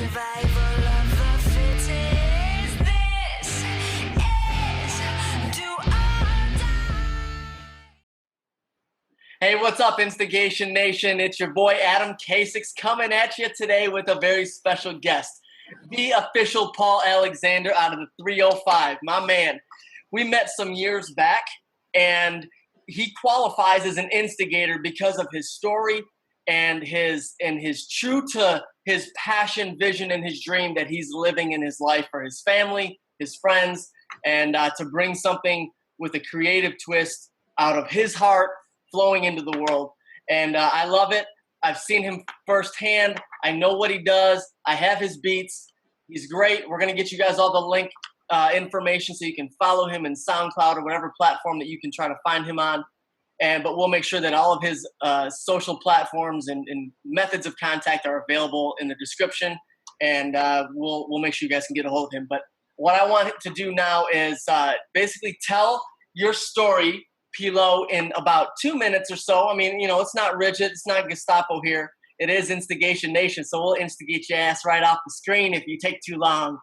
Survival of the fittest. This is do or die. Hey, what's up, Instigation Nation? It's your boy Adam Kasix coming at you today with a very special guest, the official Paul Alexander out of the 305. My man, we met some years back, and he qualifies as an instigator because of his story and his true to his passion, vision, and his dream that he's living in his life for his family, his friends, and to bring something with a creative twist out of his heart flowing into the world. And I love it. I've seen him firsthand. I know what he does. I have his beats. He's great. We're going to get you guys all the link information so you can follow him in SoundCloud or whatever platform that you can try to find him on. But we'll make sure that all of his social platforms and methods of contact are available in the description. And we'll make sure you guys can get a hold of him. But what I want to do now is basically tell your story, Pilo, in about 2 minutes or so. I mean, it's not rigid. It's not Gestapo here. It is Instigation Nation, so we'll instigate your ass right off the screen if you take too long.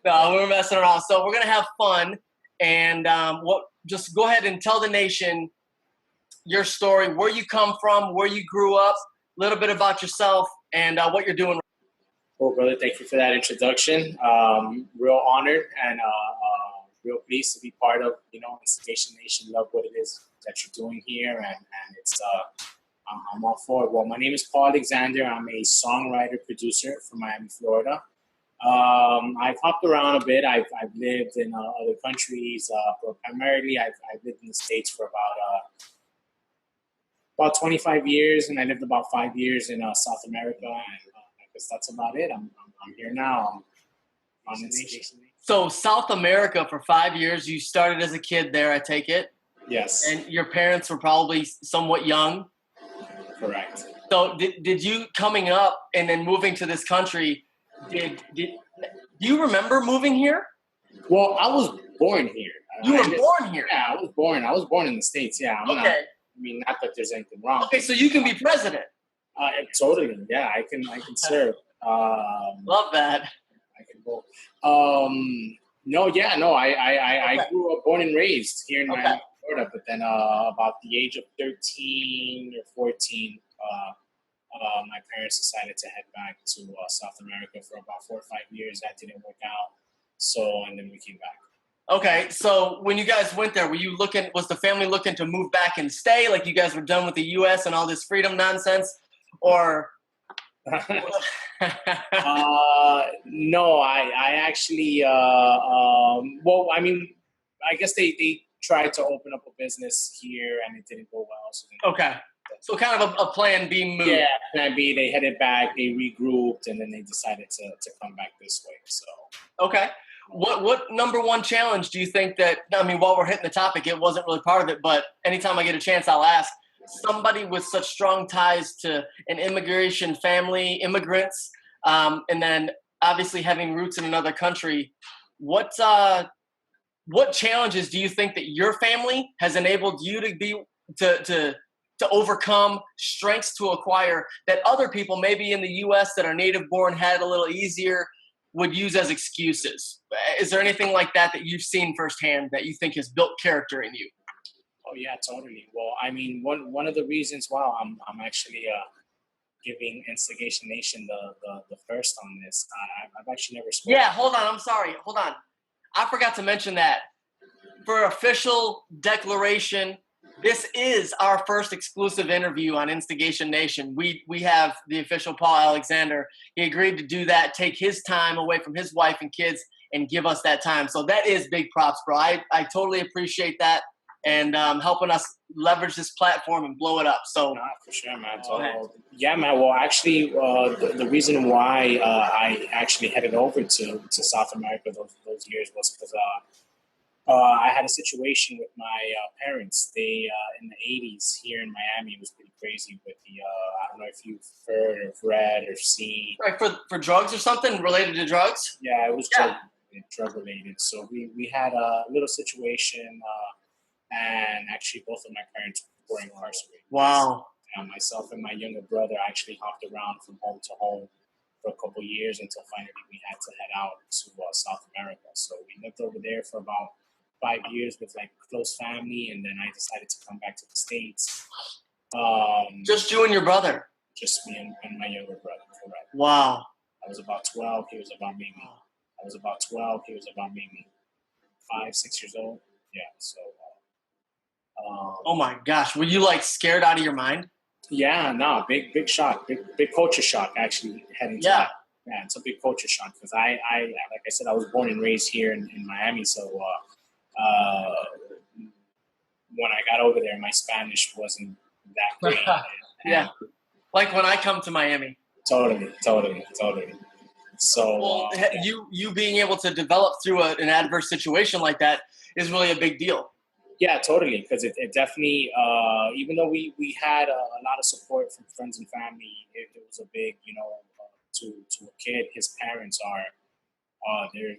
No, we're messing around. So we're going to have fun. And just go ahead and tell the nation your story, where you come from, where you grew up, a little bit about yourself, and what you're doing. Well, brother, thank you for that introduction. Real honored and real pleased to be part of, Instigation Nation. Love what it is that you're doing here, and it's I'm all for it. Well, my name is Paul Alexander. I'm a songwriter, producer from Miami, Florida. I've hopped around a bit. I've lived in other countries, but primarily I've lived in the States for about 25 years, and I lived about 5 years in South America, and I guess that's about it. I'm here now. I'm on Instigation. So South America for 5 years. You started as a kid there, I take it? Yes. And your parents were probably somewhat young? Correct. So did you, coming up and then moving to this country, do you remember moving here? Well, I was born here. You were born here? Yeah, I was born in the States, yeah. Okay. Not that there's anything wrong. Okay, so you can be president. Totally, yeah. I can serve. Love that. I can go. I grew up, born and raised here in Miami, Florida, but then about the age of 13 or 14, my parents decided to head back to South America for about 4 or 5 years. That didn't work out, and then we came back. Okay, so when you guys went there, was the family looking to move back and stay, like you guys were done with the U.S. and all this freedom nonsense, or? No, I actually, I guess they tried to open up a business here and it didn't go well. Okay. So kind of a plan B move. Yeah, plan B. They headed back, they regrouped, and then they decided to come back this way. So. Okay. What number one challenge do you think while we're hitting the topic, it wasn't really part of it, but anytime I get a chance, I'll ask. Somebody with such strong ties to an immigration family, immigrants, and then obviously having roots in another country, what challenges do you think that your family has enabled you to overcome, strengths to acquire that other people maybe in the U.S. that are native born had a little easier would use as excuses? Is there anything like that you've seen firsthand that you think has built character in you? Oh yeah, totally. Well, one of the reasons why I'm actually giving Instigation Nation the first on this. I've actually never spoken. Yeah, hold on. I'm sorry. Hold on. I forgot to mention that. For official declaration, this is our first exclusive interview on Instigation Nation. We have the official Paul Alexander. He agreed to do that, take his time away from his wife and kids, and give us that time. So that is big props, bro. I totally appreciate that. And helping us leverage this platform and blow it up. So, for sure, man. Yeah, man. Well, actually, the reason why I actually headed over to South America those years was because I had a situation with my parents. They in the 80s here in Miami, it was pretty crazy with the I don't know if you've heard or read or seen. Right, for drugs or something related to drugs? Yeah, it was drug related. So we had a little situation. And actually, both of my parents were incarcerated. Wow. Myself and my younger brother actually hopped around from home to home for a couple years until finally we had to head out to South America. So we lived over there for about 5 years with like close family, and then I decided to come back to the States. Just you and your brother? Just me and my younger brother, correct. Wow. I was about 12. He was about maybe. I was about 12. He was about maybe 5, 6 years old. Yeah. So. Oh my gosh, were you like scared out of your mind? Yeah, no, big shock, big culture shock actually heading to that. Yeah, it's a big culture shock because I like I said, I was born and raised here in Miami, so when I got over there, my Spanish wasn't that great. Yeah, like when I come to Miami. Totally. So well, you being able to develop through an adverse situation like that is really a big deal. Yeah, totally. Because it definitely, even though we had a lot of support from friends and family, it was a big, to a kid, his parents are, they're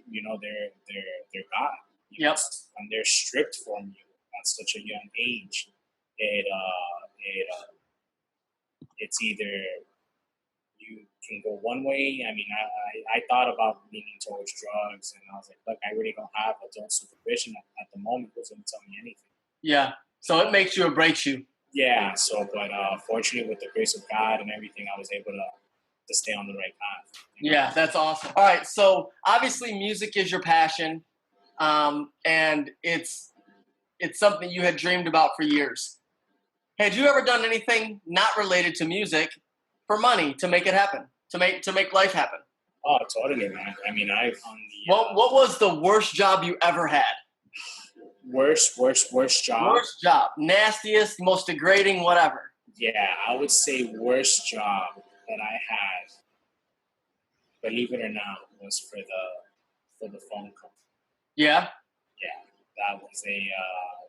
God. Yep. And they're stripped from you at such a young age. It's either you can go one way. I mean, I thought about leaning towards drugs, and I was like, look, I really don't have adult supervision at the moment. It doesn't tell me anything. Yeah. So it makes you or breaks you. Yeah. So, but fortunately, with the grace of God and everything, I was able to stay on the right path. Yeah, that's awesome. All right. So obviously, music is your passion, and it's something you had dreamed about for years. Had you ever done anything not related to music for money to make it happen, to make life happen? Oh, totally, man. I mean, what was the worst job you ever had? Worst job? Worst job. Nastiest, most degrading, whatever. Yeah, I would say worst job that I had, believe it or not, was for the phone company. Yeah? Yeah, that was a...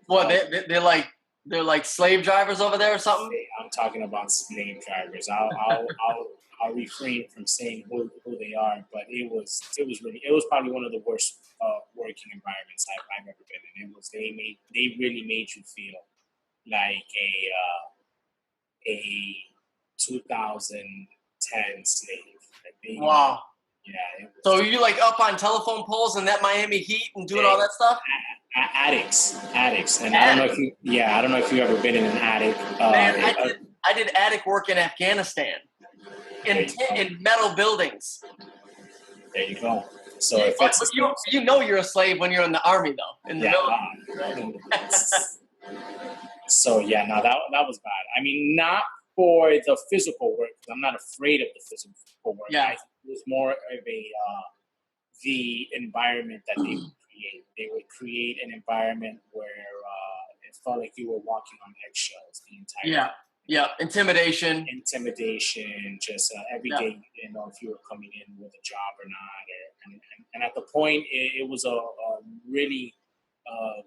what, they're like slave drivers over there or something? I'm talking about slave drivers. I'll refrain from saying who they are, but it was probably one of the worst working environments I've ever been in. They really made you feel like a 2010 slave. Wow. Yeah. So you like up on telephone poles in that Miami heat and doing all that stuff? Attics, and I don't know if you've ever been in an attic. Man, I did attic work in Afghanistan in metal buildings. There you go. So you know you're a slave when you're in the army though. In the military. So yeah, no, that was bad. I mean, not for the physical work, because I'm not afraid of the physical work. Yeah. It was more of the environment that they would create. They would create an environment where it felt like you were walking on eggshells the entire time. Yeah, intimidation, just every day, if you were coming in with a job or not. And at the point, it was a really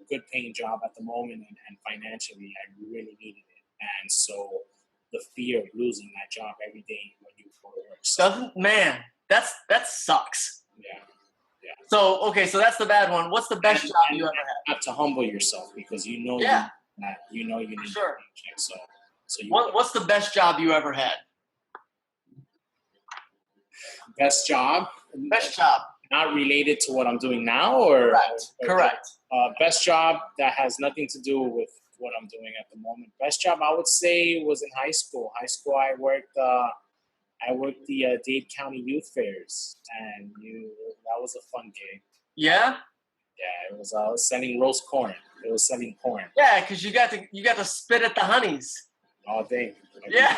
good paying job at the moment, and financially, I really needed it. And so the fear of losing that job every day when you go to work. Man, that sucks. Yeah. So that's the bad one. What's the best job you ever had? Have to humble yourself because you need sure. a paycheck. So what's the best job you ever had? Best job? Best job. Not related to what I'm doing now, or correct. Best job that has nothing to do with what I'm doing at the moment. Best job I would say was in high school. I worked the Dade County Youth Fairs, and that was a fun gig. Yeah. Yeah, it was selling roast corn. It was selling corn. Yeah, because you got to spit at the honeys all day. Yeah.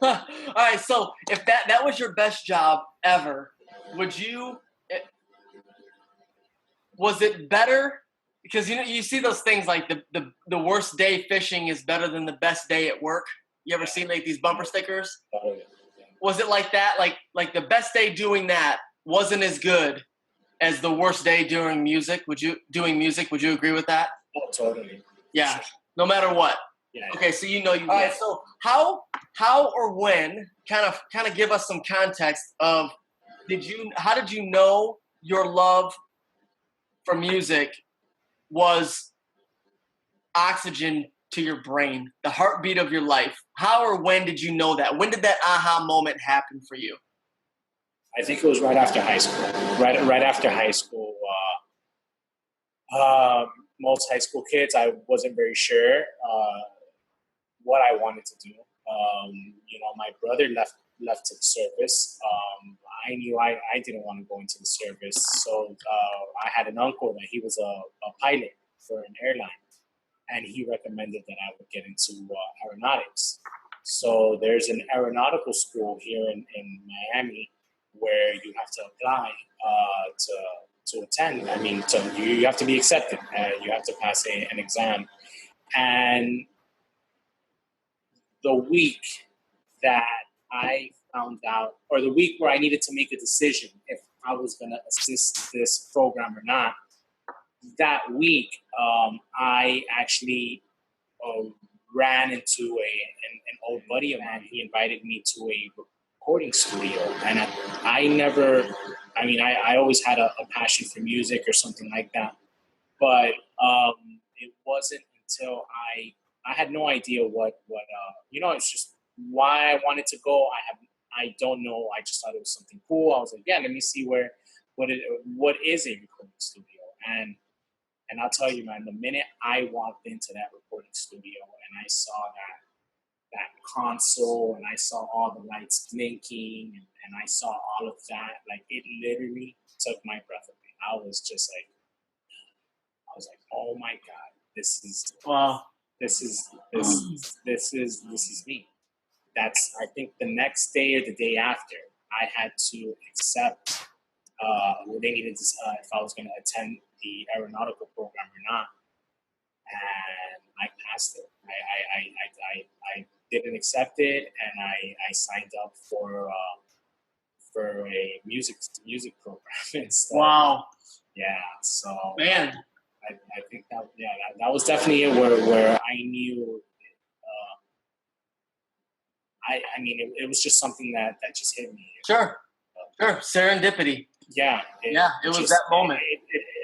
All right. So if that was your best job ever, was it better? Because you see those things like the worst day fishing is better than the best day at work. You ever seen like these bumper stickers? Oh, yeah. Was it like that? Like the best day doing that wasn't as good as the worst day doing music? Would you agree with that? Oh, totally. Yeah. Sure. No matter what. Yeah. Okay, so you. All right. So how or when kind of give us some context of how did you know your love for music was oxygen to your brain, the heartbeat of your life. How or when did you know that? When did that aha moment happen for you? I think it was right after high school. Right after high school. Most high school kids, I wasn't very sure what I wanted to do. My brother left to the service. I knew I didn't want to go into the service, so I had an uncle that he was a pilot for an airline, and he recommended that I would get into aeronautics. So there's an aeronautical school here in Miami where you have to apply to attend. I mean, you have to be accepted. You have to pass an exam. And the week that I found out, or the week where I needed to make a decision if I was going to assist this program or not, that week I actually ran into an old buddy of mine. He invited me to a recording studio, and I always had a passion for music or something like that, but it wasn't until I had no idea what it's just why I wanted to go. I don't know. I just thought it was something cool. I was like, yeah, let me see what is a recording studio. And I'll tell you, man, the minute I walked into that recording studio and I saw that console and I saw all the lights blinking and I saw all of that, like it literally took my breath away. I was like, oh my God, this is Wow. This is me. I think the next day or the day after, I had to accept they needed to if I was going to attend the aeronautical program or not, and I passed it. I didn't accept it, and I signed up for a music program instead. Wow. Yeah. So Man. I think that was definitely it where I knew. It was just something that just hit me. Sure. Serendipity. Yeah. It was that moment.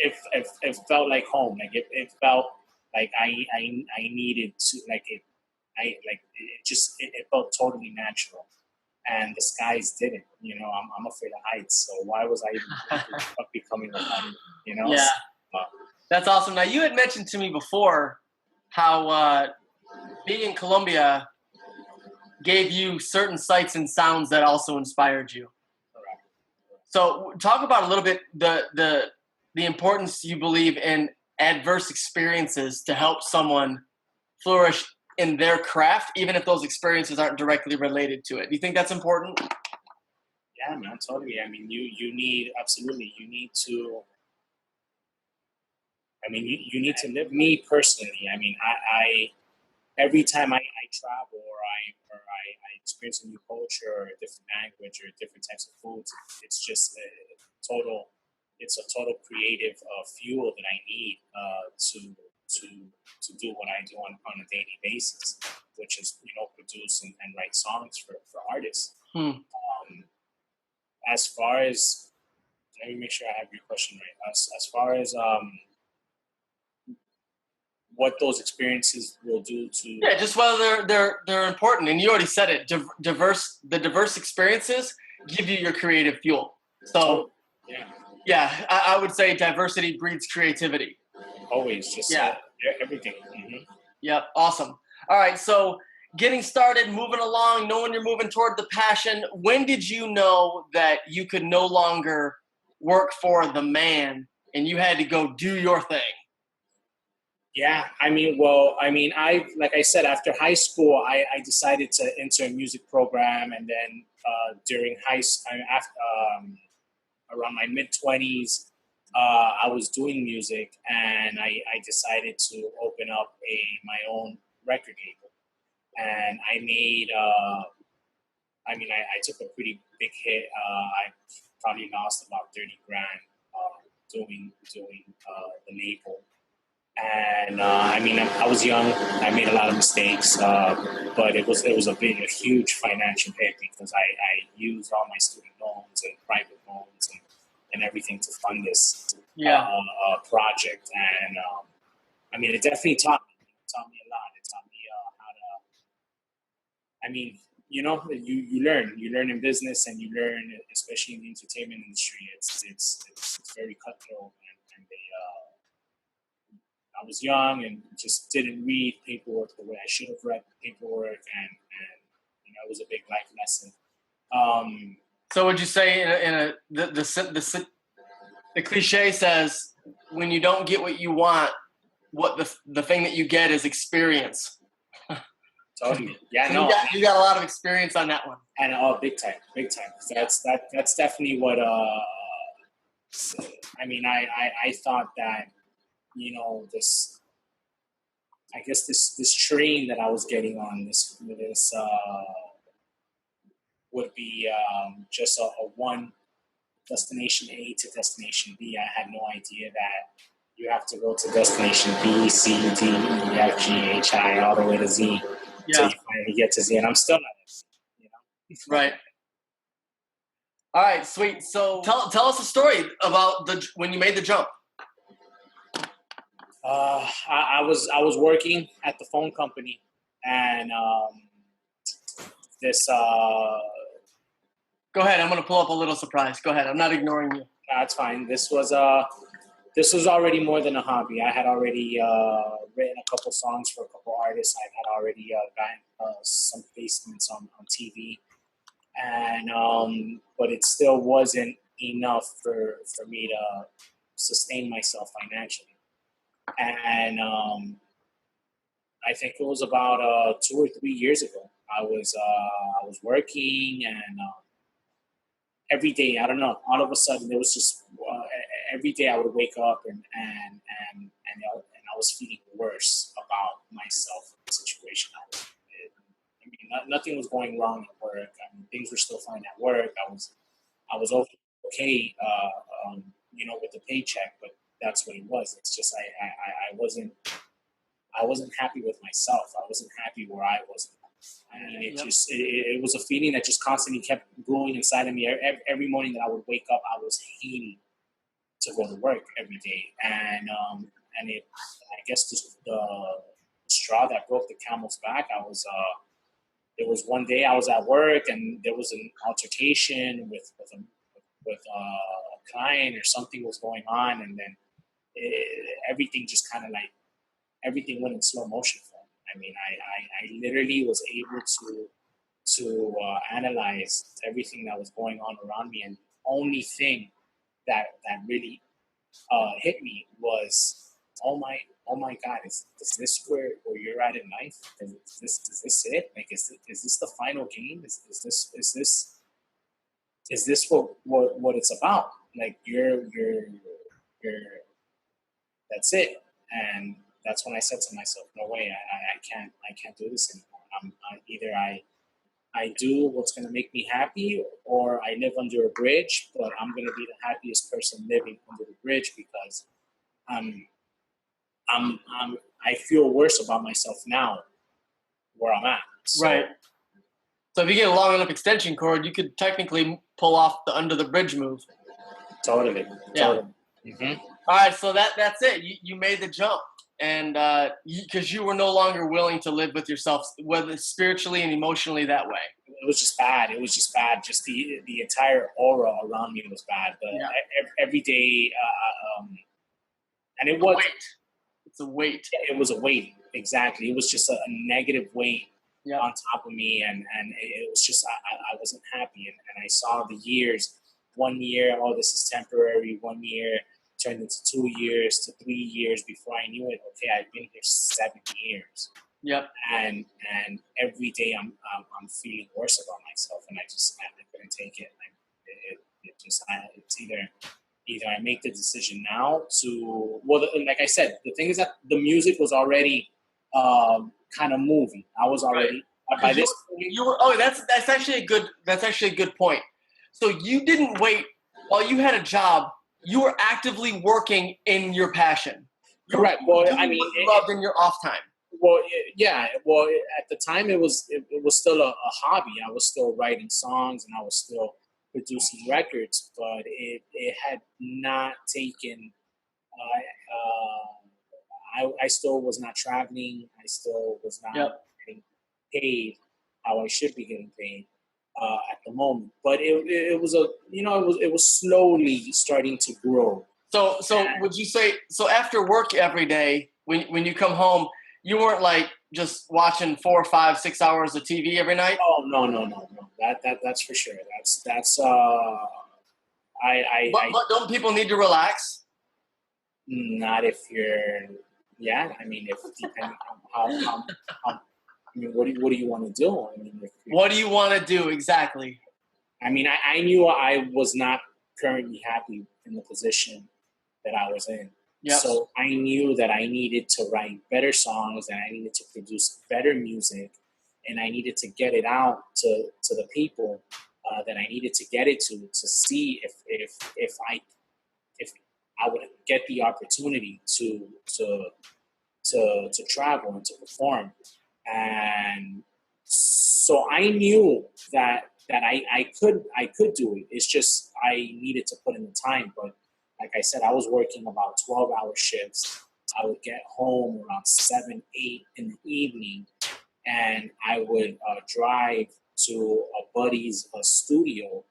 It felt like home. Like it felt like I needed to it felt totally natural. And the skies didn't. I'm afraid of heights, so why was I even thinking of becoming a pilot? Yeah. That's awesome. Now, you had mentioned to me before how being in Colombia gave you certain sights and sounds that also inspired you. Correct. So talk about a little bit the importance you believe in adverse experiences to help someone flourish in their craft, even if those experiences aren't directly related to it. Do you think that's important? Yeah, man, totally. I mean, you need to. You need to live. Me personally, I every time I travel or I experience a new culture or a different language or different types of foods, it's just it's a total creative fuel that I need to do what I do on a daily basis, which is produce and write songs for artists. As far as, let me make sure I have your question right. As far as what those experiences will do to just whether they're important, and you already said it. The diverse experiences give you your creative fuel. So I would say diversity breeds creativity. Always, just everything. Mm-hmm. Yep, awesome. All right, so getting started, moving along, knowing you're moving toward the passion. When did you know that you could no longer work for the man and you had to go do your thing? Yeah, like I said, after high school, I decided to enter a music program, and then during around my mid-20s, I was doing music, and I decided to open up my own record label, and I made. I took a pretty big hit. I probably lost about 30 grand doing the label. And I was young. I made a lot of mistakes, but it was a huge financial hit because I used all my student loans and private loans and everything to fund this project. And it definitely taught me a lot. It taught I mean, you learn in business, and you learn, especially in the entertainment industry. It's very cutthroat, and they. I was young and just didn't read paperwork the way I should have read paperwork, and it was a big life lesson. So would you say the cliche says, when you don't get what you want, what the thing that you get is experience. Totally. Yeah, So no. you got a lot of experience on that one. And big time. That's definitely what. I mean, I thought that, this. I guess this train that I was getting on, this would be just a one destination A to destination B. I had no idea that you have to go to destination B, C, D, E, F, G, H, I, all the way to Z. Yeah. So you finally get to Z, and I'm still not at Z. Right. All right, sweet. So tell us a story about when you made the jump. I was working at the phone company, and this. Go ahead. I'm going to pull up a little surprise. Go ahead. I'm not ignoring you. That's fine. This was already more than a hobby. I had already written a couple songs for a couple artists. I had already gotten some placements on TV, and but it still wasn't enough for me to sustain myself financially. And I think it was about 2 or 3 years ago. I was working, and every day, I don't know, all of a sudden there was just every day I would wake up and I was feeling worse about myself, the situation I was in. I mean, nothing was going wrong at work. I mean, things were still fine at work. I was okay, with the paycheck, but that's what it was. It's just I wasn't happy with myself. I wasn't happy where I was. I mean, it was a feeling that just constantly kept growing inside of me. Every morning that I would wake up, I was hating to go to work every day, and I guess the straw that broke the camel's back. It was one day I was at work, and there was an altercation with a client, or something was going on, and then everything just kind of like everything went in slow motion for me. I mean, I literally was able to analyze everything that was going on around me, and the only thing that really hit me was, oh my God, is this where you're at in life? Is this it? Like, is this the final game? Is this what it's about? Like, you're that's it. And that's when I said to myself, no way, I can't do this anymore. Either I do what's going to make me happy, or I live under a bridge, but I'm going to be the happiest person living under the bridge, because I feel worse about myself now where I'm at. So, Right. So if you get a long enough extension cord, you could technically pull off the under the bridge move. Totally. Yeah. Totally. Mm-hmm. All right, so that's it. You made the jump, and because you were no longer willing to live with yourself, whether spiritually and emotionally, that way. It was just bad. Just the entire aura around me was bad. Every day, and it was. It's a weight. It was a weight. Exactly. It was just a negative weight on top of me, and it was just I wasn't happy, and I saw the years. 1 year, oh, this is temporary. 1 year turned into 2 years to 3 years. Before I knew it, okay, I've been here 7 years. Yep. And every day I'm feeling worse about myself, and I couldn't take it. It's either I make the decision now to, like I said, the thing is that the music was already kind of moving. I was already by this point. That's actually a good point. So you didn't wait while you had a job. You were actively working in your passion. Correct. Well, I mean, you loved in your off time. Well, yeah. Well, at the time, it was still a hobby. I was still writing songs, and I was still producing records, but it had not taken. I still was not traveling. I still was not getting paid. how I should be getting paid at the moment. But it was a it was slowly starting to grow. So would you say, so after work every day, when you come home, you weren't like just watching 4, 5, 6 hours of TV every night? Oh no. That's for sure. That's But don't people need to relax? not if you're I mean if depending on how I mean what do you want to do? I mean What do you want to do exactly? I mean I knew I was not currently happy in the position that I was in. Yep. So I knew that I needed to write better songs and I needed to produce better music and I needed to get it out to the people that I needed to get it to see if I would get the opportunity to travel and to perform. And so I knew that I could do it. It's just I needed to put in the time. But like I said, I was working about 12-hour shifts. I would get home around 7, 8 in the evening, and I would drive to a buddy's studio,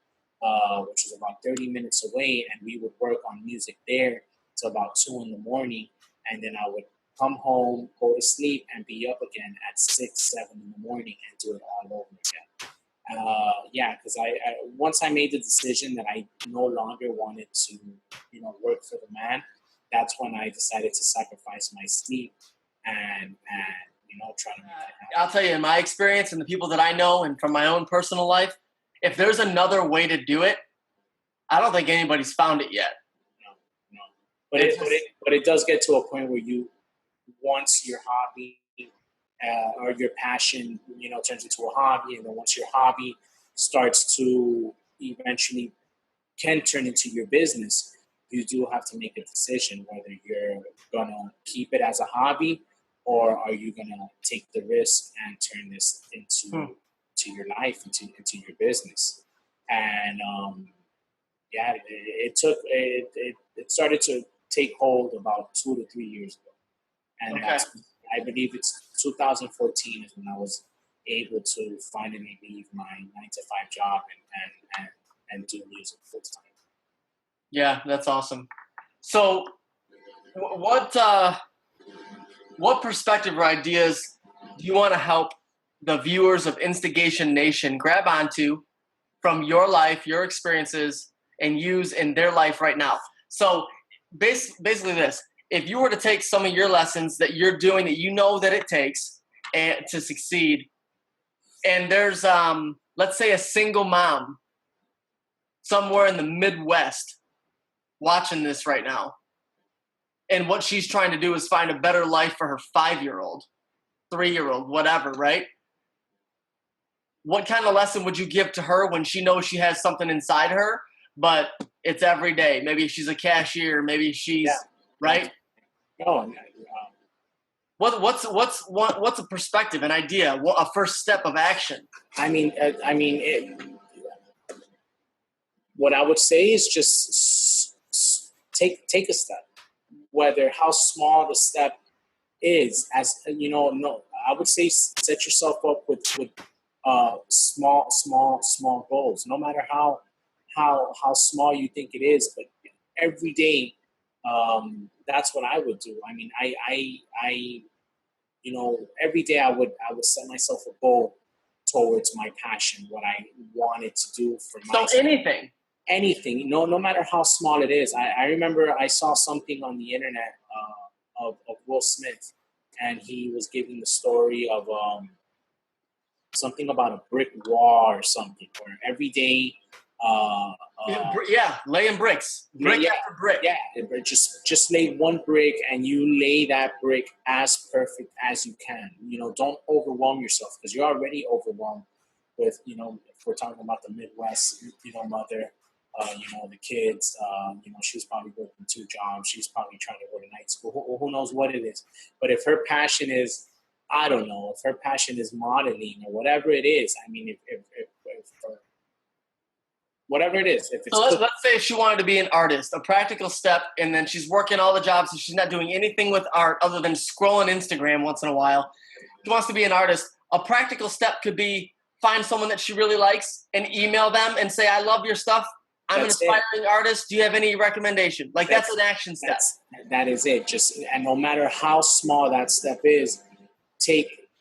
which was about 30 minutes away, and we would work on music there till about 2 in the morning, and then I would come home, go to sleep, and be up again at 6, 7 in the morning and do it all over again. Because I once I made the decision that I no longer wanted to, work for the man, that's when I decided to sacrifice my sleep and try to make it happen. I'll tell you, in my experience and the people that I know and from my own personal life, if there's another way to do it, I don't think anybody's found it yet. No. But it does get to a point where once your hobby or your passion, turns into a hobby, and then once your hobby starts to eventually can turn into your business, you do have to make a decision whether you're gonna keep it as a hobby or are you gonna take the risk and turn this into your life, into your business. And it started to take hold about 2 to 3 years ago, and I believe it's 2014 is when I was able to finally leave my 9-to-5 job and do music full time. Yeah, that's awesome. So, what perspective or ideas do you want to help the viewers of Instigation Nation grab onto from your life, your experiences, and use in their life right now? So, basically this. If you were to take some of your lessons that you're doing that you know that it takes to succeed, and there's, let's say, a single mom somewhere in the Midwest watching this right now, and what she's trying to do is find a better life for her 5-year-old, 3-year-old, whatever, right? What kind of lesson would you give to her when she knows she has something inside her, but it's every day? Maybe she's a cashier, maybe she's right. No, What's a perspective, an idea, a first step of action? What I would say is just take a step, whether how small the step is. As no, I would say set yourself up with small goals, no matter how small you think it is, but every day. That's what I would do. I mean, I every day I would set myself a goal towards my passion, what I wanted to do for myself. So anything, no matter how small it is. I remember I saw something on the internet of Will Smith, and he was giving the story of something about a brick wall or something, where every day. Laying bricks, after brick. Yeah, just lay one brick, and you lay that brick as perfect as you can. Don't overwhelm yourself, because you're already overwhelmed with, if we're talking about the Midwest, mother, the kids, she was probably working 2 jobs. She's probably trying to go to night school. Who knows what it is? But if her passion is, I don't know, if her passion is modeling or whatever it is, I mean, if whatever it is. If it's so let's say she wanted to be an artist, a practical step, and then she's working all the jobs and she's not doing anything with art other than scrolling Instagram once in a while. She wants to be an artist. A practical step could be find someone that she really likes and email them and say, I love your stuff. I'm an aspiring artist. Do you have any recommendation? Like that's an action step. That is it. Just, and no matter how small that step is,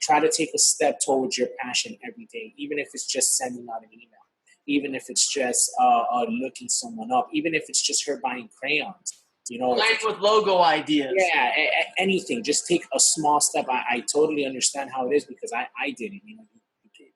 try to take a step towards your passion every day, even if it's just sending out an email, even if it's just looking someone up, even if it's just her buying crayons, you know, playing with logo ideas. Yeah, anything. Just take a small step. I totally understand how it is because I did it. You know,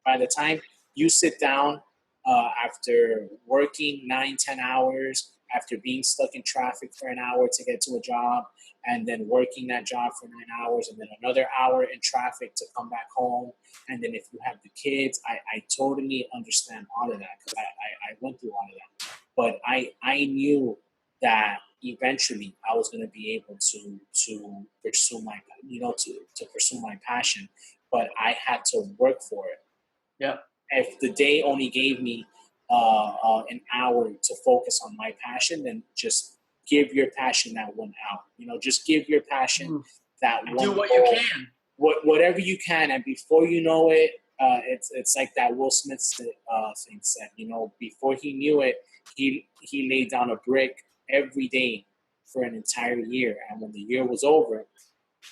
by the time you sit down after working 9-10 hours, after being stuck in traffic for an hour to get to a job, and then working that job for 9 hours, and then another hour in traffic to come back home, and then if you have the kids, I totally understand all of that because I went through all of that. But I knew that eventually I was going to be able to pursue my, you know, to pursue my passion, but I had to work for it. Yeah. If the day only gave me an hour to focus on my passion, then just give your passion that 1 hour. You know, just give your passion that one. Do what you can. Whatever you can, and before you know it, it's like that Will Smith thing said. You know, before he knew it, he laid down a brick every day for an entire year, and when the year was over,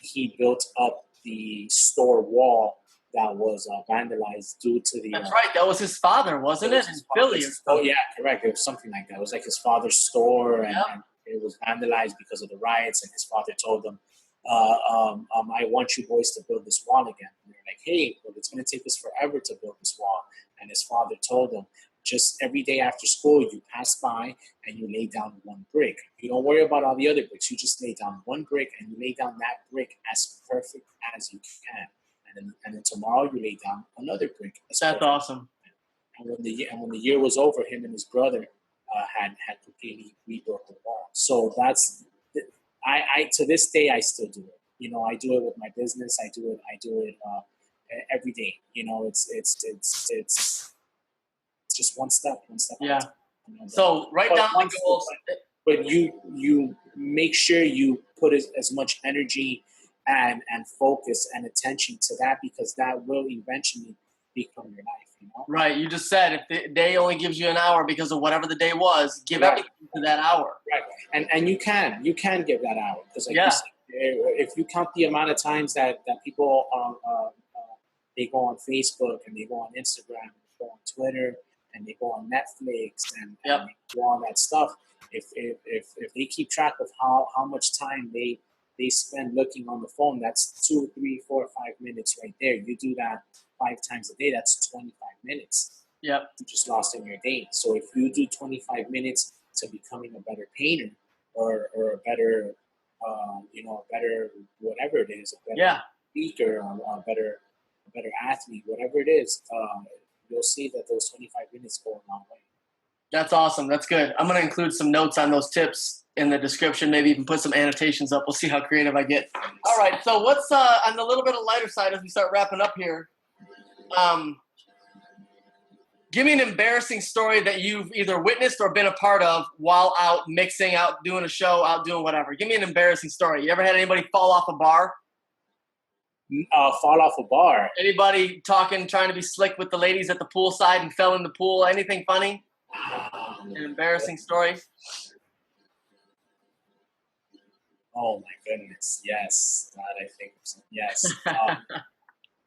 he built up the store wall that was vandalized due to the. That's right. That was his father, wasn't it? In Philly. Oh yeah, correct. It was something like that. It was like his father's store, and it was vandalized because of the riots. And his father told them, "I want you boys to build this wall again." And they're like, "Hey, but it's going to take us forever to build this wall." And his father told them, "Just every day after school, you pass by and you lay down one brick. You don't worry about all the other bricks. You just lay down one brick, and you lay down that brick as perfect as you can. And then tomorrow you lay down another brick." That's awesome. And when the year was over, him and his brother had completely rebuilt the wall. So that's I to this day I still do it. You know, I do it with my business. I do it every day. You know, it's just one step. Yeah. So write down the goals. But you make sure you put as much energy and focus and attention to that, because that will eventually become your life, you know? Right. You just said if the day only gives you an hour because of whatever the day was, give everything to that hour. Right. And you can give that hour. Because you said, if you count the amount of times that people they go on Facebook and they go on Instagram and they go on Twitter and they go on Netflix and they do all that stuff, if they keep track of how much time they spend looking on the phone, that's 2, 3, 4, 5 minutes right there. You do that 5 times a day, that's 25 minutes. Yep. You just lost in your day. So if you do 25 minutes to becoming a better painter or a better, a better whatever it is, a better speaker, a better athlete, whatever it is, you'll see that those 25 minutes go a long way. That's awesome. That's good. I'm going to include some notes on those tips in the description, maybe even put some annotations up. We'll see how creative I get. All right. So what's on the little bit of lighter side as we start wrapping up here? Give me an embarrassing story that you've either witnessed or been a part of while out mixing, out doing a show, out doing whatever. Give me an embarrassing story. You ever had anybody fall off a bar? Fall off a bar? Anybody trying to be slick with the ladies at the poolside and fell in the pool? Anything funny? An embarrassing story? Oh my goodness, yes. God, I think yes.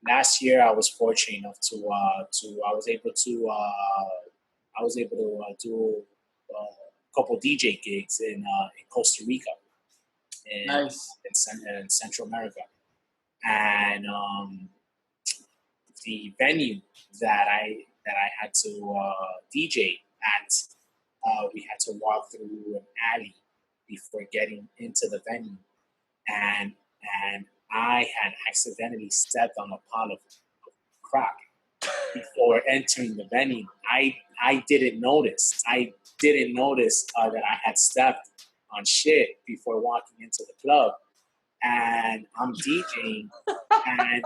Last year, I was fortunate enough to I was able to do a couple DJ gigs in Costa Rica, in Central America, and the venue that I had to DJ at, we had to walk through an alley before getting into the venue, and I had accidentally stepped on a pile of crack before entering the venue. I didn't notice. I didn't notice that I had stepped on shit before walking into the club, and I'm DJing, and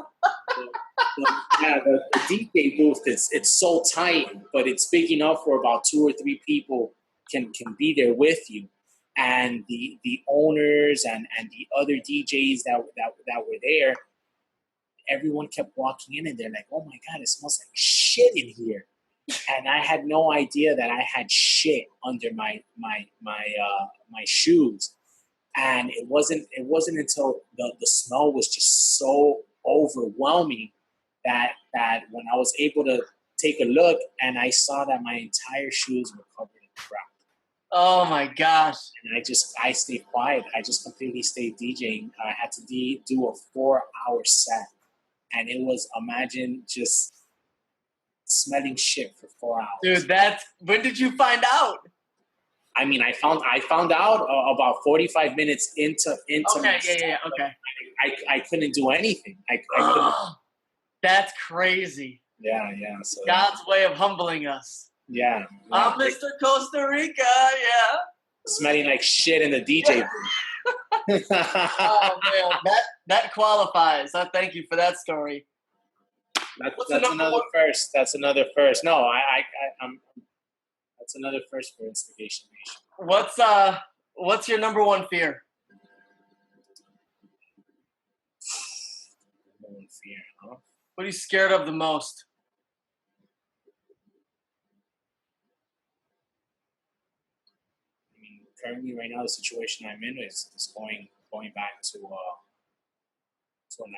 the DJ booth it's so tight, but it's big enough for about 2 or 3 people can be there with you. And the owners and the other DJs that were there, everyone kept walking in and they're like, oh my God, it smells like shit in here. And I had no idea that I had shit under my shoes. And it wasn't until the smell was just so overwhelming that when I was able to take a look and I saw that my entire shoes were covered in crap. Oh my gosh. And I stayed quiet. I just completely stayed DJing. I had to do a 4-hour set. And it was, imagine just smelling shit for 4 hours. Dude, when did you find out? I mean, I found out about 45 minutes into Okay, my yeah, okay. I couldn't do anything. I couldn't. That's crazy. Yeah. So God's way of humbling us. yeah. I'm Mr. Costa Rica, yeah. Smelling like shit in the DJ booth. Oh man, that qualifies. I thank you for that story. That's another first. That's another first. No, I'm. That's another first for Instigation Nation. What's your number one fear? Number one fear, huh? What are you scared of the most? I mean, currently, right now, the situation I'm in is going back to a 9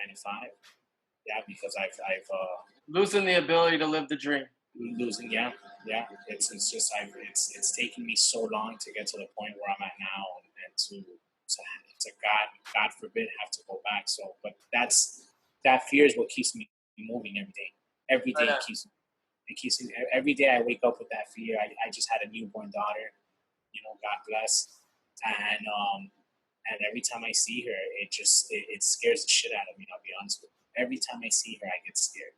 to 5. Yeah, because I've Losing the ability to live the dream. losing. Yeah. It's just it's taken me so long to get to the point where I'm at now, and to God forbid have to go back. So, but that fear is what keeps me moving every day. Every day it keeps me. Every day I wake up with that fear. I just had a newborn daughter. God bless, and every time I see her, it scares the shit out of me. I'll be honest with you. Every time I see her, I get scared.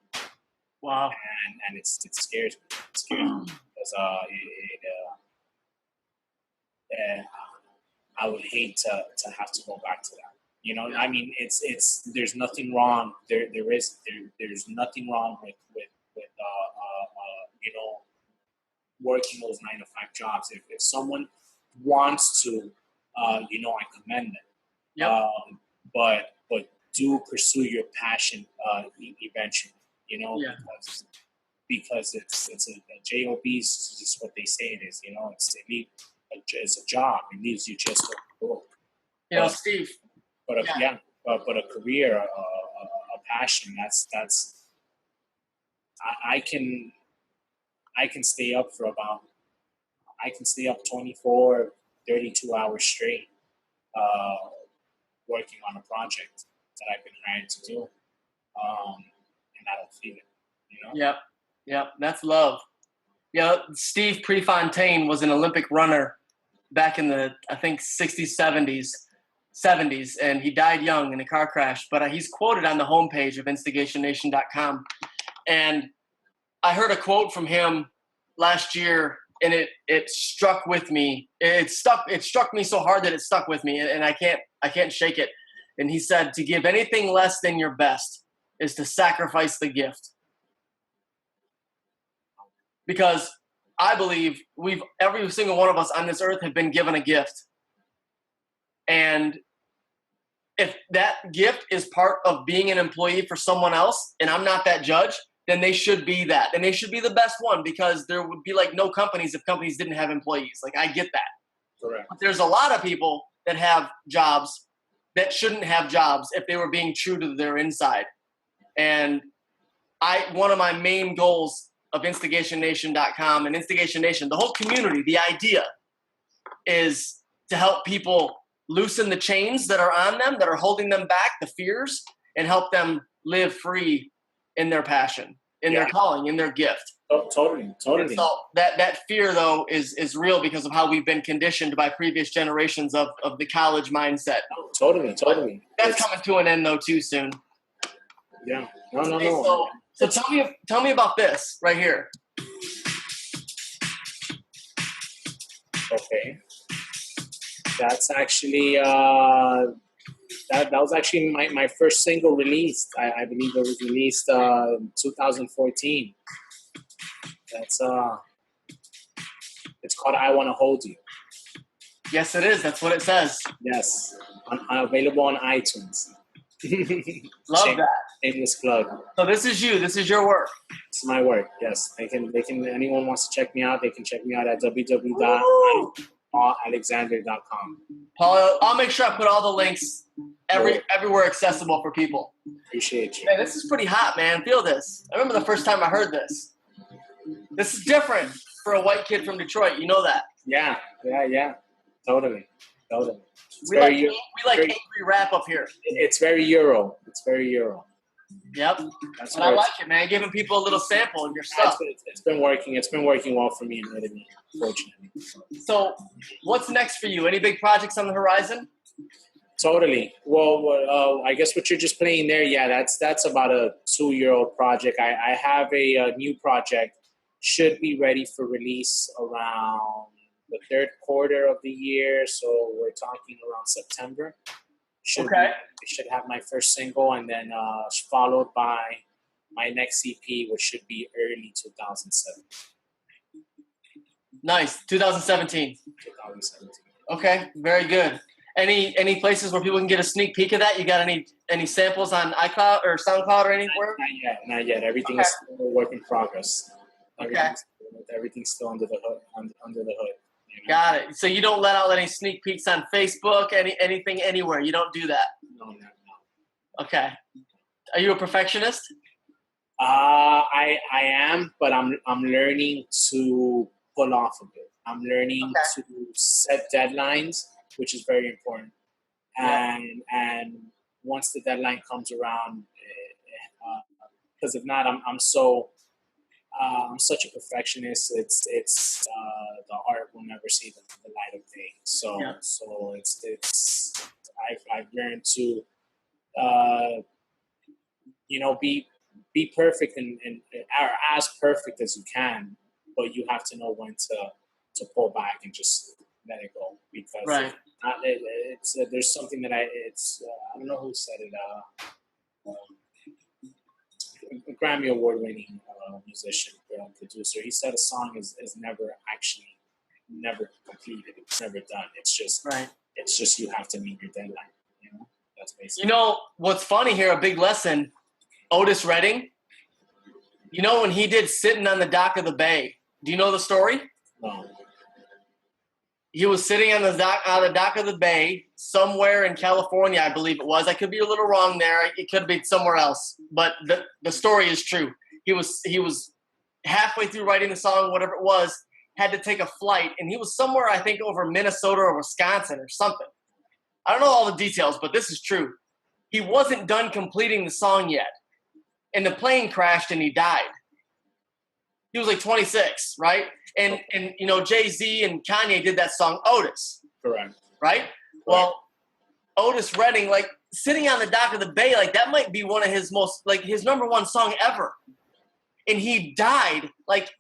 Wow. And it scares me. It scares me because I would hate to have to go back to that. I mean, it's there's nothing wrong. There's nothing wrong with working those 9 to 5 jobs. If someone wants to, I commend them. Yep. But do pursue your passion eventually. Because it's a job is just what they say it is. It's a job. It leaves you just a book. Steve. But a career, a passion. That's I can stay up for about 24, 32 hours straight, working on a project that I've been hired to do, and I don't feel it. Yep. That's love. Steve Prefontaine was an Olympic runner back in the, I think, 60s, 70s, and he died young in a car crash. But he's quoted on the homepage of instigationnation.com. And I heard a quote from him last year, and it struck with me. It struck me so hard that it stuck with me, and I can't shake it. And he said, "To give anything less than your best is to sacrifice the gift." Because I believe every single one of us on this earth have been given a gift. And if that gift is part of being an employee for someone else, and I'm not that judge, then they should be that. And they should be the best one, because there would be no companies if companies didn't have employees. I get that. Correct. But there's a lot of people that have jobs that shouldn't have jobs if they were being true to their inside. And one of my main goals of instigationnation.com and Instigation Nation, the whole community, the idea is to help people loosen the chains that are on them, that are holding them back, the fears, and help them live free in their passion, in their calling, in their gift. Oh, totally. And so that fear, though, is real because of how we've been conditioned by previous generations of the college mindset. Oh, totally. That's coming to an end, though, too soon. Yeah. No. So tell me about this right here. Okay. That's actually that was actually my first single released. I believe it was released in 2014. That's it's called "I Want to Hold You." Yes, it is. That's what it says. Yes, available on iTunes. Love that. Shameless plug. So this is you. This is your work. It's my work. Yes, they can. Anyone wants to check me out, they can check me out at Woo! www.paulalexander.com. Paul, I'll make sure I put all the links everywhere accessible for people. Appreciate you. Man, this is pretty hot, man. Feel this. I remember the first time I heard this. This is different for a white kid from Detroit. You know that. Yeah. Totally. We like angry rap up here. It's very Euro. Yep. That's and I like it, man. Giving people a little sample of your stuff. It's been working. It's been working well for me and Italy, fortunately. So, what's next for you? Any big projects on the horizon? Totally. Well, I guess what you're just playing there, yeah, that's about a 2-year-old project. I have a new project, should be ready for release around the third quarter of the year. So we're talking around September. I should have my first single, and then followed by my next EP, which should be early 2007. Nice. 2017. 2017. Okay, very good. Any places where people can get a sneak peek of that? You got any samples on iCloud or SoundCloud or anywhere? Not yet. Everything is still a work in progress. Okay. Everything's still under the hood. Under the hood. You know? Got it. So you don't let out any sneak peeks on Facebook, anything anywhere. You don't do that. No. Okay. Are you a perfectionist? I am, but I'm learning to pull off a bit. I'm learning to set deadlines, which is very important. And once the deadline comes around, because if not, I'm such a perfectionist. It's the art will never see the light of day. So I've learned to be perfect and or as perfect as you can, but you have to know when to pull back and just let it go, because there's something that I don't know who said it. A Grammy Award winning musician, producer. He said a song is never completed. It's never done. It's just you have to meet your deadline. That's basically. You know what's funny here? A big lesson. Otis Redding. You know when he did "Sitting on the Dock of the Bay." Do you know the story? No. He was sitting on the dock of the bay somewhere in California, I believe it was. I could be a little wrong there. It could be somewhere else, but the story is true. He was halfway through writing the song, whatever it was, had to take a flight, and he was somewhere, I think, over Minnesota or Wisconsin or something. I don't know all the details, but this is true. He wasn't done completing the song yet, and the plane crashed and he died. He was like 26, right? And Jay-Z and Kanye did that song Otis. Correct. Right? Well, Otis Redding, like sitting on the dock of the bay, like that might be one of his most, like his number one song ever. And he died like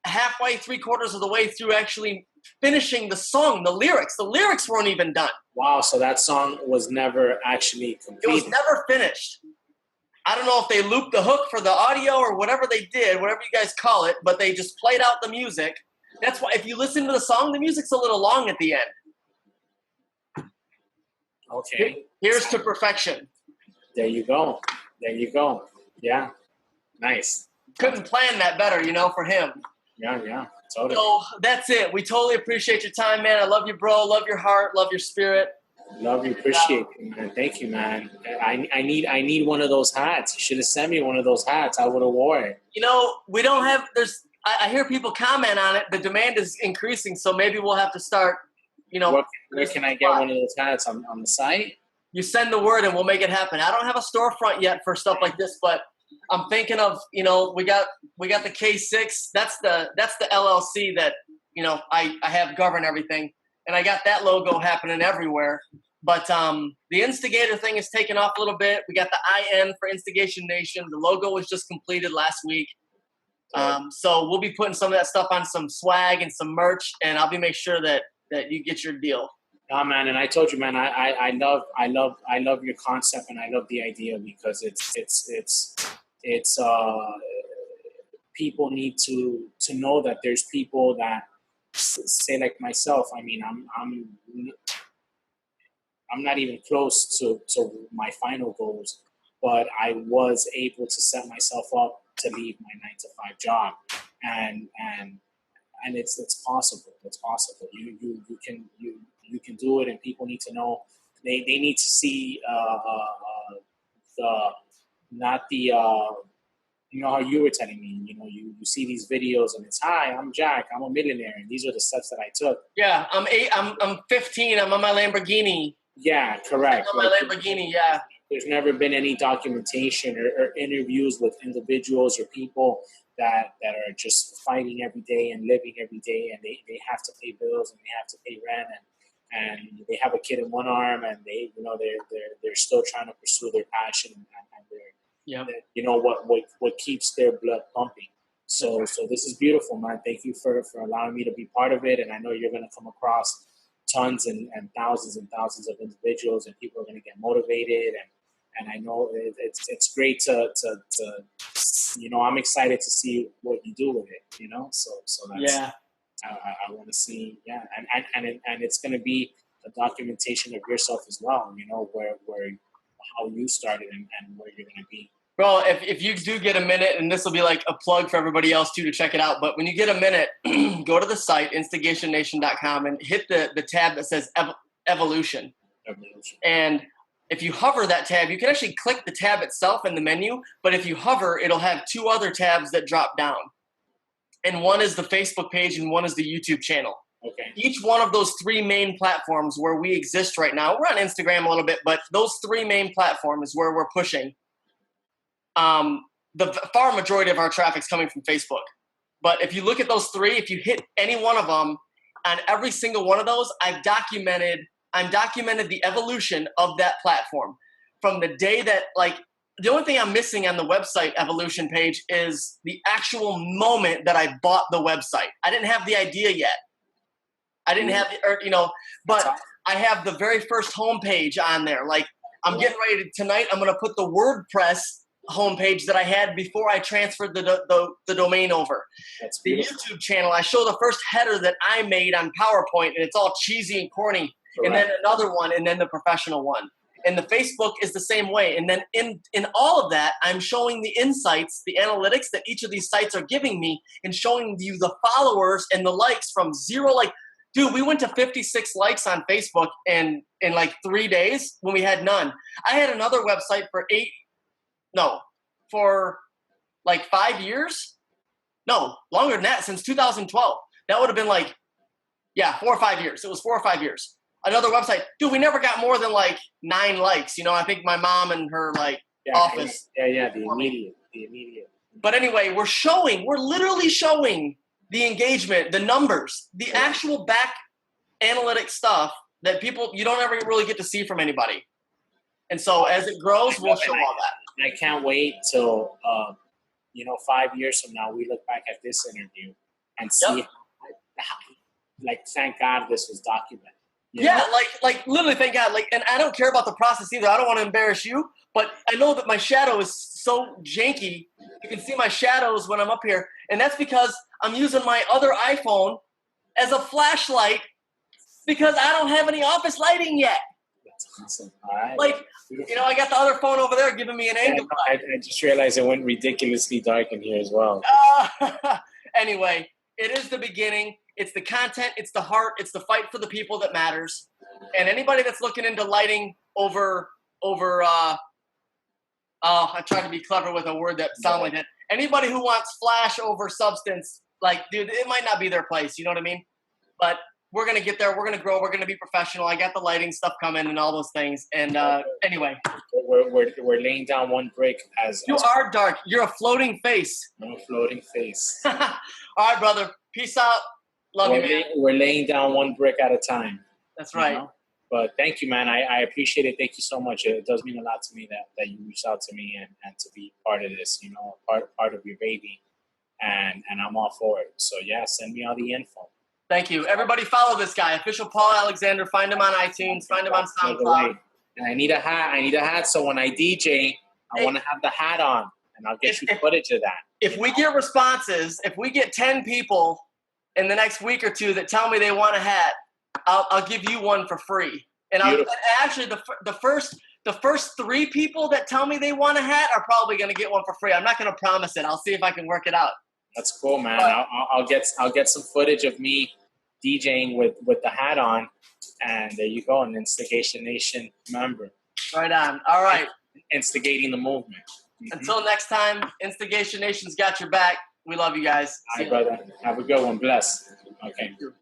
halfway, 3/4 of the way through actually finishing the song, the lyrics. The lyrics weren't even done. Wow, so that song was never actually completed. It was never finished. I don't know if they looped the hook for the audio or whatever they did, whatever you guys call it, but they just played out the music. That's why if you listen to the song, the music's a little long at the end. Okay. Here's to perfection. There you go. Yeah. Nice. Couldn't plan that better, for him. Yeah. Totally. So that's it. We totally appreciate your time, man. I love you, bro. Love your heart. Love your spirit. Love you, appreciate you, man. Thank you, man. I need one of those hats. You should have sent me one of those hats. I would have wore it. We don't have. I hear people comment on it. The demand is increasing, so maybe we'll have to start. Where can I get one of those hats on the site? You send the word and we'll make it happen. I don't have a storefront yet for stuff like this, but I'm thinking of we got the Kasix. That's the LLC that I have govern everything. And I got that logo happening everywhere. But the Instigator thing is taking off a little bit. We got the IN for Instigation Nation. The logo was just completed last week. So we'll be putting some of that stuff on some swag and some merch, and I'll be make sure that you get your deal. Oh, man, and I told you, man, I love your concept, and I love the idea, because it's people need to know that there's people that say, like myself. I mean, I'm not even close to my final goals, but I was able to set myself up to leave my 9-to-5 job, and it's possible. It's possible. You can do it, and people need to know. They need to see the not the you know how you were telling me. You know, you see these videos, and it's, hi, I'm Jack. I'm a millionaire, and these are the steps that I took. Yeah, I'm 15. I'm on my Lamborghini. Yeah, correct. I'm on my Lamborghini. Yeah. There's never been any documentation or interviews with individuals or people that are just fighting every day and living every day, and they have to pay bills and they have to pay rent, and they have a kid in one arm, and they're still trying to pursue their passion, and what keeps their blood pumping. So this is beautiful, man. Thank you for allowing me to be part of it, and I know you're going to come across tons and thousands of individuals, and people are going to get motivated, and I know it's great to I'm excited to see what you do with it, so that's, yeah. I want to see, and it's going to be a documentation of yourself as well, where how you started and where you're going to be. Bro, if you do get a minute, and this will be like a plug for everybody else too to check it out, but when you get a minute, go to the site, instigationnation.com, and hit the tab that says Evolution. And if you hover that tab, you can actually click the tab itself in the menu, but if you hover, it'll have two other tabs that drop down. And one is the Facebook page and one is the YouTube channel. Okay. Each one of those three main platforms where we exist right now, we're on Instagram a little bit, but those three main platforms where we're pushing. The far majority of our traffic is coming from Facebook. But if you look at those three, if you hit any one of them, on every single one of those, I'm documented the evolution of that platform. From the day that, the only thing I'm missing on the website evolution page is the actual moment that I bought the website. I didn't have the idea yet. I didn't have but I have the very first homepage on there. I'm getting ready to, tonight, I'm going to put the WordPress homepage that I had before I transferred the domain over. That's the beautiful. YouTube channel, I show the first header that I made on PowerPoint, and it's all cheesy and corny. Correct. And then another one, and then the professional one. And the Facebook is the same way. And then in all of that, I'm showing the insights, the analytics that each of these sites are giving me, and showing you the followers and the likes from zero. Dude, we went to 56 likes on Facebook in 3 days when we had none. I had another website for 5 years. No, longer than that, since 2012. That would have been 4 or 5 years. It was 4 or 5 years. Another website. Dude, we never got more than 9 likes. I think my mom and her office. Yeah, the immediate. But anyway, we're literally showing the engagement, the numbers, the actual back analytic stuff that you don't ever really get to see from anybody. And so as it grows, we'll show all that. I can't wait till 5 years from now we look back at this interview and see thank God this was documented. Yeah, literally, thank God. And I don't care about the process either. I don't want to embarrass you, but I know that my shadow is so janky. You can see my shadows when I'm up here, and that's because I'm using my other iPhone as a flashlight because I don't have any office lighting yet. That's awesome. All right. I got the other phone over there giving me an angle. I just realized it went ridiculously dark in here as well. Anyway, it is the beginning. It's the content. It's the heart. It's the fight for the people that matters. And anybody that's looking into lighting over I try to be clever with a word that sounds like that. Anybody who wants flash over substance, dude, it might not be their place. You know what I mean? But we're going to get there. We're going to grow. We're going to be professional. I got the lighting stuff coming and all those things. And anyway. We're laying down one brick as... You are dark. You're a floating face. I'm a floating face. All right, brother. Peace out. Love you, man. We're laying down one brick at a time. That's right. But thank you, man. I appreciate it. Thank you so much. It does mean a lot to me that you reached out to me and to be part of this, part of your baby. And I'm all for it. So, yeah, send me all the info. Thank you. Everybody follow this guy, Official Paul Alexander. Find him on iTunes. Find him on SoundCloud. And I need a hat. So when I DJ, I want to have the hat on. And I'll get you footage of that. If we get responses, if we get 10 people in the next week or two that tell me they want a hat, I'll give you one for free. And Beautiful. actually, the first 3 people that tell me they want a hat are probably going to get one for free. I'm not going to promise it. I'll see if I can work it out. That's cool, man. But- I'll get some footage of me DJing with the hat on, and there you go, an Instigation Nation member. Right on. All right. Instigating the movement. Until next time, Instigation Nation's got your back. We love you guys. All right, brother. Have a good one. Bless. Okay. You too.